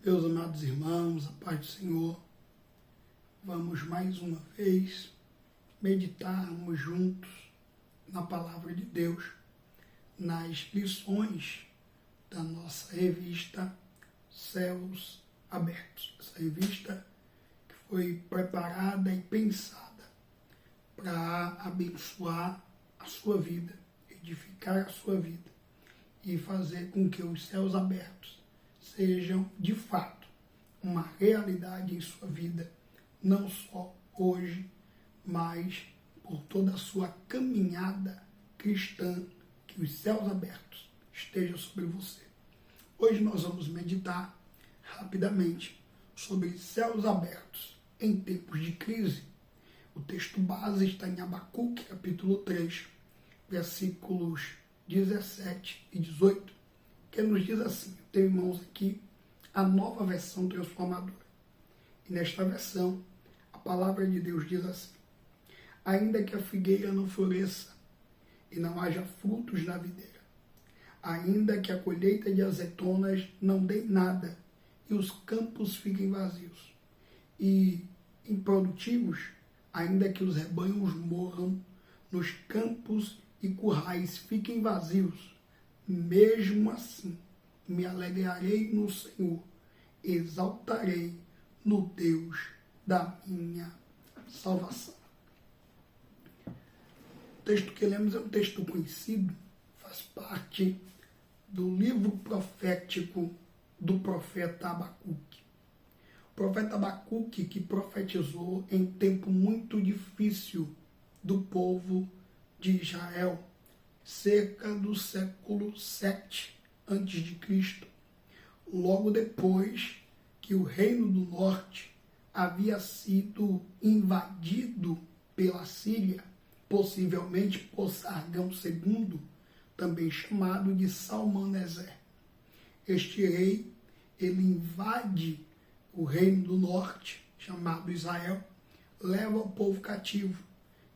Meus amados irmãos, a paz do Senhor, vamos mais uma vez meditarmos juntos na Palavra de Deus, nas lições da nossa revista Céus Abertos. Essa revista que foi preparada e pensada para abençoar a sua vida, edificar a sua vida e fazer com que os céus abertos sejam, de fato, uma realidade em sua vida, não só hoje, mas por toda a sua caminhada cristã, que os céus abertos estejam sobre você. Hoje nós vamos meditar rapidamente sobre céus abertos em tempos de crise. O texto base está em Abacuque, capítulo 3, versículos 17 e 18, que nos diz assim: eu tenho em mãos aqui a nova versão transformadora. E nesta versão, a palavra de Deus diz assim: ainda que a figueira não floresça e não haja frutos na videira, ainda que a colheita de azeitonas não dê nada e os campos fiquem vazios e improdutivos, ainda que os rebanhos morram nos campos e currais fiquem vazios, mesmo assim me alegrarei no Senhor, exaltarei no Deus da minha salvação. O texto que lemos é um texto conhecido, faz parte do livro profético do profeta Abacuque. O profeta Abacuque que profetizou em tempo muito difícil do povo de Israel, cerca do século 7 a.C., logo depois que o reino do norte havia sido invadido pela Síria, possivelmente por Sargão II, também chamado de Salmaneser. Este rei, ele invade o reino do norte, chamado Israel, leva o povo cativo,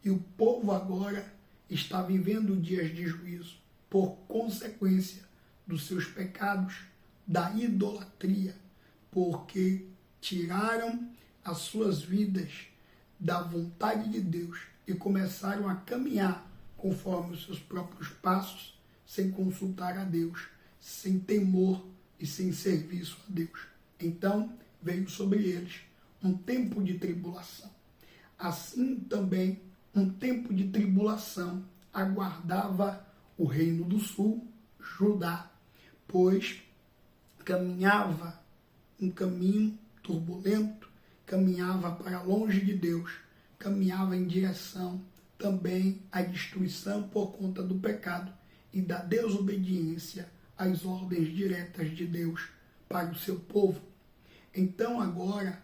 e o povo agora está vivendo dias de juízo, por consequência dos seus pecados, da idolatria, porque tiraram as suas vidas da vontade de Deus e começaram a caminhar conforme os seus próprios passos, sem consultar a Deus, sem temor e sem serviço a Deus. Então veio sobre eles um tempo de tribulação. Assim também um tempo de tribulação aguardava o reino do sul, Judá, pois caminhava um caminho turbulento, caminhava para longe de Deus, caminhava em direção também à destruição por conta do pecado e da desobediência às ordens diretas de Deus para o seu povo. Então agora,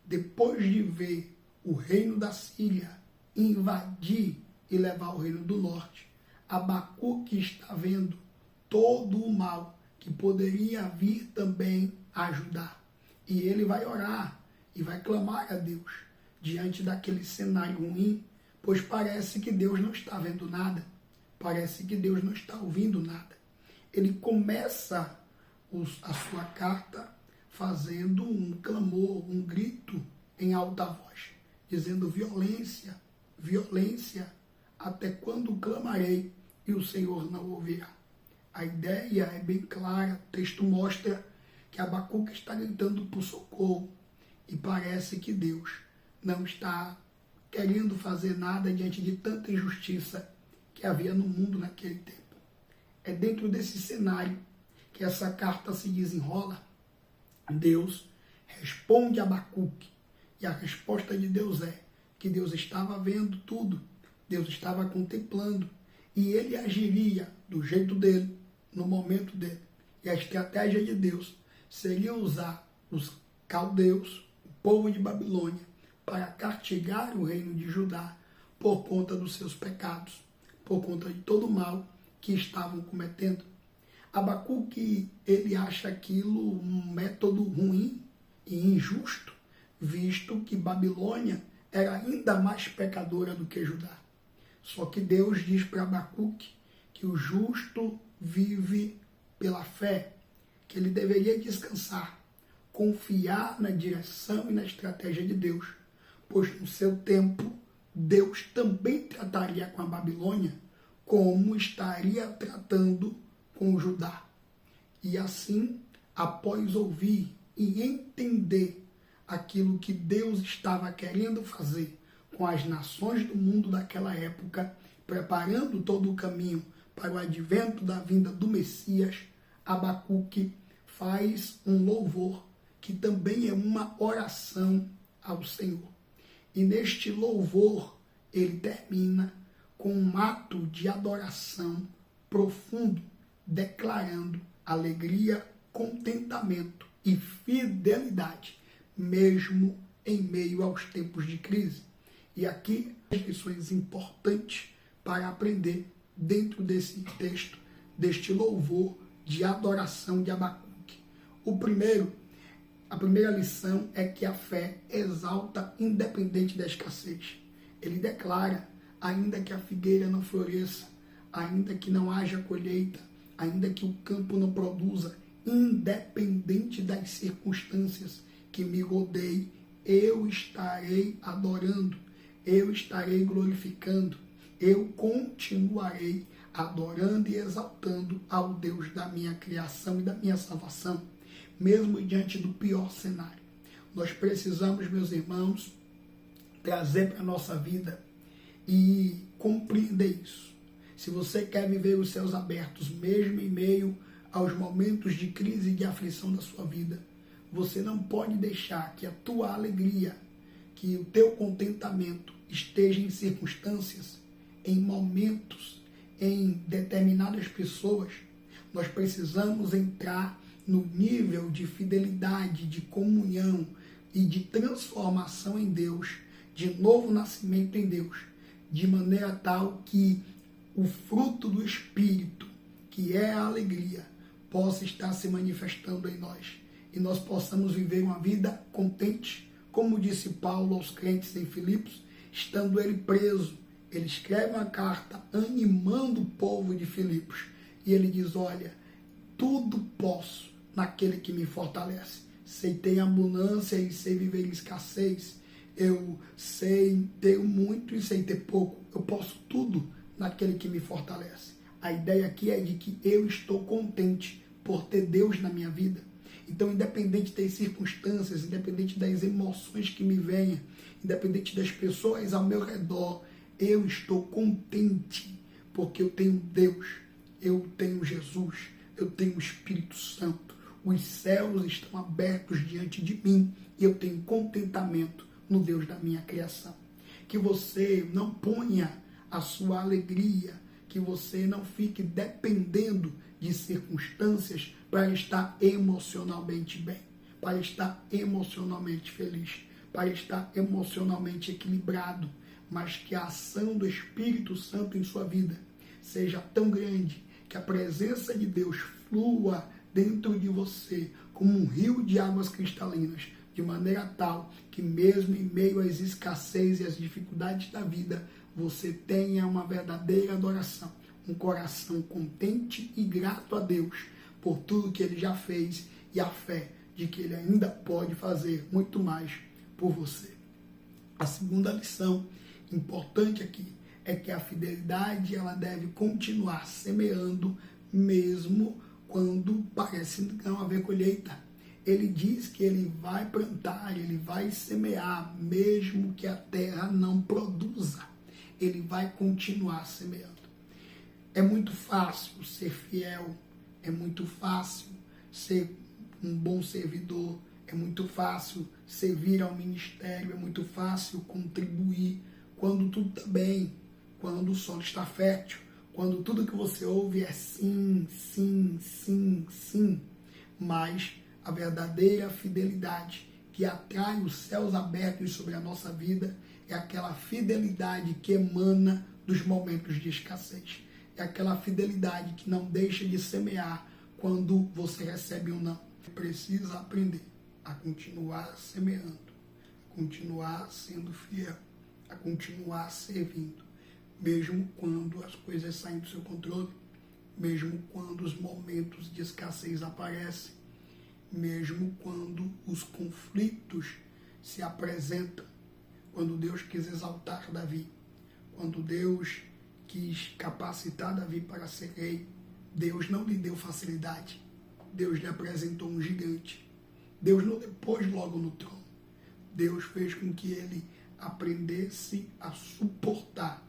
depois de ver o reino da Síria invadir e levar o reino do norte, Abacuque está vendo todo o mal que poderia vir também a ajudar. E ele vai orar e vai clamar a Deus diante daquele cenário ruim, pois parece que Deus não está vendo nada, parece que Deus não está ouvindo nada. Ele começa a sua carta fazendo um clamor, um grito em alta voz, dizendo: violência, violência, até quando clamarei e o Senhor não ouvirá? A ideia é bem clara, o texto mostra que Abacuque está gritando por socorro e parece que Deus não está querendo fazer nada diante de tanta injustiça que havia no mundo naquele tempo. É dentro desse cenário que essa carta se desenrola. Deus responde a Abacuque e a resposta de Deus é que Deus estava vendo tudo, Deus estava contemplando e ele agiria do jeito dele, no momento dele. E a estratégia de Deus seria usar os caldeus, o povo de Babilônia, para castigar o reino de Judá por conta dos seus pecados, por conta de todo o mal que estavam cometendo. Abacuque, ele acha aquilo um método ruim e injusto, visto que Babilônia era ainda mais pecadora do que Judá. Só que Deus diz para Abacuque que o justo vive pela fé, que ele deveria descansar, confiar na direção e na estratégia de Deus, pois no seu tempo Deus também trataria com a Babilônia como estaria tratando com o Judá. E assim, após ouvir e entender aquilo que Deus estava querendo fazer com as nações do mundo daquela época, preparando todo o caminho para o advento da vinda do Messias, Abacuque faz um louvor que também é uma oração ao Senhor. E neste louvor ele termina com um ato de adoração profundo, declarando alegria, contentamento e fidelidade, mesmo em meio aos tempos de crise. E aqui, lições importantes para aprender dentro desse texto, deste louvor de adoração de Abacuque. A primeira lição é que a fé exalta independente da escassez. Ele declara, ainda que a figueira não floresça, ainda que não haja colheita, ainda que o campo não produza, independente das circunstâncias que me rodeiem, eu estarei adorando, eu estarei glorificando, eu continuarei adorando e exaltando ao Deus da minha criação e da minha salvação, mesmo diante do pior cenário. Nós precisamos, meus irmãos, trazer para a nossa vida e compreender isso. Se você quer viver os céus abertos, mesmo em meio aos momentos de crise e de aflição da sua vida, você não pode deixar que a tua alegria, que o teu contentamento esteja em circunstâncias, em momentos, em determinadas pessoas. Nós precisamos entrar no nível de fidelidade, de comunhão e de transformação em Deus, de novo nascimento em Deus, de maneira tal que o fruto do Espírito, que é a alegria, possa estar se manifestando em nós e nós possamos viver uma vida contente, como disse Paulo aos crentes em Filipos, estando ele preso. Ele escreve uma carta animando o povo de Filipos e ele diz, olha, tudo posso naquele que me fortalece. Sei ter abundância e sei viver em escassez. Eu sei ter muito e sei ter pouco. Eu posso tudo naquele que me fortalece. A ideia aqui é de que eu estou contente por ter Deus na minha vida. Então, independente das circunstâncias, independente das emoções que me venham, independente das pessoas ao meu redor, eu estou contente porque eu tenho Deus, eu tenho Jesus, eu tenho o Espírito Santo. Os céus estão abertos diante de mim e eu tenho contentamento no Deus da minha criação. Que você não ponha a sua alegria, que você não fique dependendo de circunstâncias para estar emocionalmente bem, para estar emocionalmente feliz, para estar emocionalmente equilibrado, mas que a ação do Espírito Santo em sua vida seja tão grande que a presença de Deus flua dentro de você como um rio de águas cristalinas, de maneira tal que mesmo em meio às escassez e às dificuldades da vida, você tenha uma verdadeira adoração, um coração contente e grato a Deus por tudo que Ele já fez e a fé de que Ele ainda pode fazer muito mais por você. A segunda lição importante aqui é que a fidelidade ela deve continuar semeando mesmo quando parece não haver colheita. Ele diz que ele vai plantar, ele vai semear, mesmo que a terra não produza. Ele vai continuar semeando. É muito fácil ser fiel, é muito fácil ser um bom servidor, é muito fácil servir ao ministério, é muito fácil contribuir quando tudo está bem, quando o solo está fértil, quando tudo que você ouve é sim, sim, sim, sim. Mas a verdadeira fidelidade que atrai os céus abertos sobre a nossa vida é aquela fidelidade que emana dos momentos de escassez. É aquela fidelidade que não deixa de semear quando você recebe um não. Precisa aprender a continuar semeando, a continuar sendo fiel, a continuar servindo, mesmo quando as coisas saem do seu controle, mesmo quando os momentos de escassez aparecem, mesmo quando os conflitos se apresentam, quando Deus quis exaltar Davi, quando Deus quis capacitar Davi para ser rei, Deus não lhe deu facilidade, Deus lhe apresentou um gigante, Deus não lhe pôs logo no trono, Deus fez com que ele aprendesse a suportar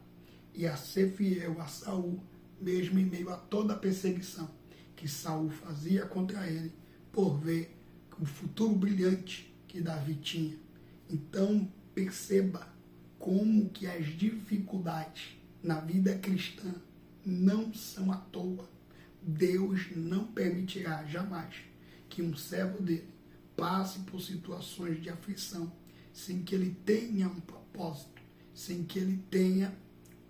e a ser fiel a Saul, mesmo em meio a toda a perseguição que Saul fazia contra ele, por ver o futuro brilhante que Davi tinha. Então, perceba como que as dificuldades na vida cristã não são à toa. Deus não permitirá jamais que um servo dele passe por situações de aflição sem que ele tenha um propósito, sem que ele tenha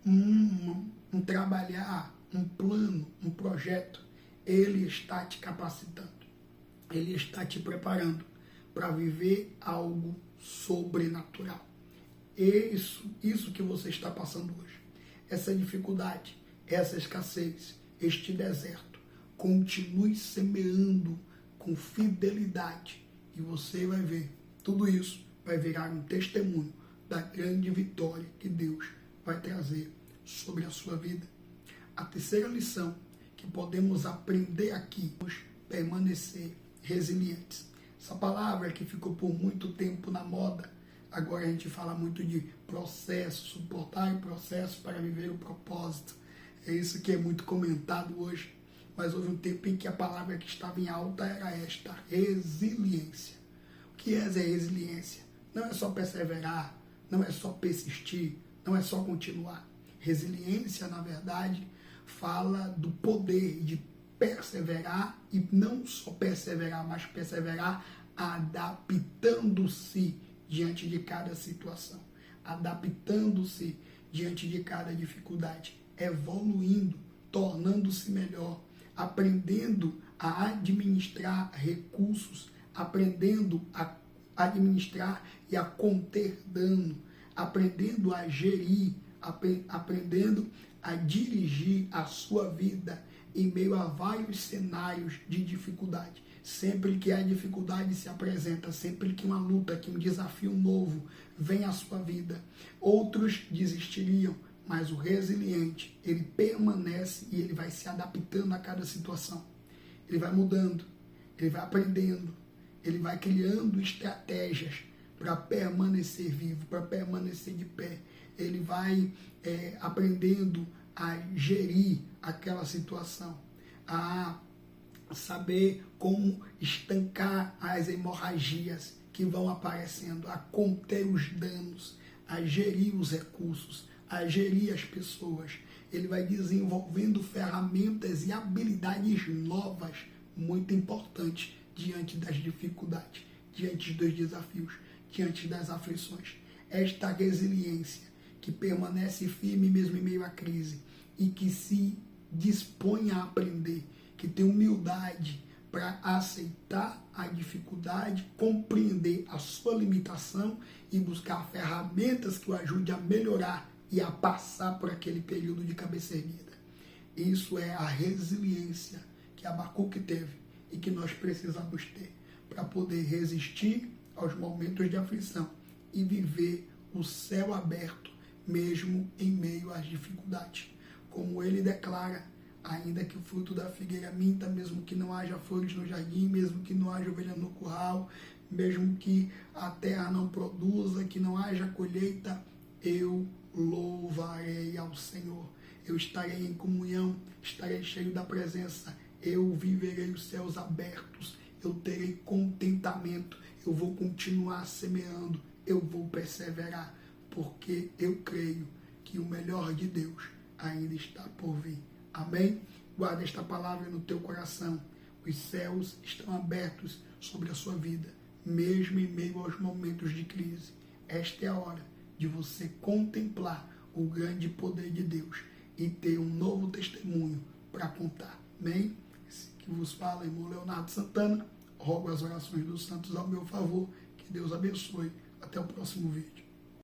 um trabalhar, um plano, um projeto. Ele está te capacitando, ele está te preparando para viver algo sobrenatural. Isso que você está passando hoje, essa dificuldade, essa escassez, este deserto, continue semeando com fidelidade e você vai ver, tudo isso vai virar um testemunho da grande vitória que Deus vai trazer sobre a sua vida. A terceira lição que podemos aprender aqui é permanecer resilientes. Essa palavra que ficou por muito tempo na moda, agora a gente fala muito de processo, suportar o processo para viver o propósito. É isso que é muito comentado hoje, mas houve um tempo em que a palavra que estava em alta era esta, resiliência. O que é resiliência? Não é só perseverar, não é só persistir, não é só continuar. Resiliência, na verdade, fala do poder de perseverar e não só perseverar, mas perseverar adaptando-se diante de cada situação, adaptando-se diante de cada dificuldade, evoluindo, tornando-se melhor, aprendendo a administrar recursos, aprendendo a administrar e a conter dano, aprendendo a gerir, aprendendo a dirigir a sua vida em meio a vários cenários de dificuldade. Sempre que a dificuldade se apresenta, sempre que uma luta, que um desafio novo vem à sua vida, outros desistiriam, mas o resiliente, ele permanece e ele vai se adaptando a cada situação. Ele vai mudando, ele vai aprendendo, ele vai criando estratégias para permanecer vivo, para permanecer de pé. Ele vai aprendendo a gerir aquela situação, a saber como estancar as hemorragias que vão aparecendo, a conter os danos, a gerir os recursos, a gerir as pessoas. Ele vai desenvolvendo ferramentas e habilidades novas, muito importantes, diante das dificuldades, diante dos desafios, diante das aflições. Esta resiliência que permanece firme mesmo em meio à crise e que se dispõe a aprender, que tem humildade para aceitar a dificuldade, compreender a sua limitação e buscar ferramentas que o ajudem a melhorar e a passar por aquele período de cabeça erguida. Isso é a resiliência que Abacuque teve e que nós precisamos ter para poder resistir aos momentos de aflição e viver o céu aberto mesmo em meio às dificuldades. Como ele declara, ainda que o fruto da figueira minta, mesmo que não haja flores no jardim, mesmo que não haja ovelha no curral, mesmo que a terra não produza, que não haja colheita, eu louvarei ao Senhor. Eu estarei em comunhão, estarei cheio da presença, eu viverei os céus abertos, eu terei contentamento, eu vou continuar semeando, eu vou perseverar, porque eu creio que o melhor de Deus ainda está por vir. Amém? Guarda esta palavra no teu coração. Os céus estão abertos sobre a sua vida, mesmo em meio aos momentos de crise. Esta é a hora de você contemplar o grande poder de Deus e ter um novo testemunho para contar. Amém? Esse que vos fala, irmão Leonardo Santana. Rogo as orações dos santos ao meu favor. Que Deus abençoe. Até o próximo vídeo.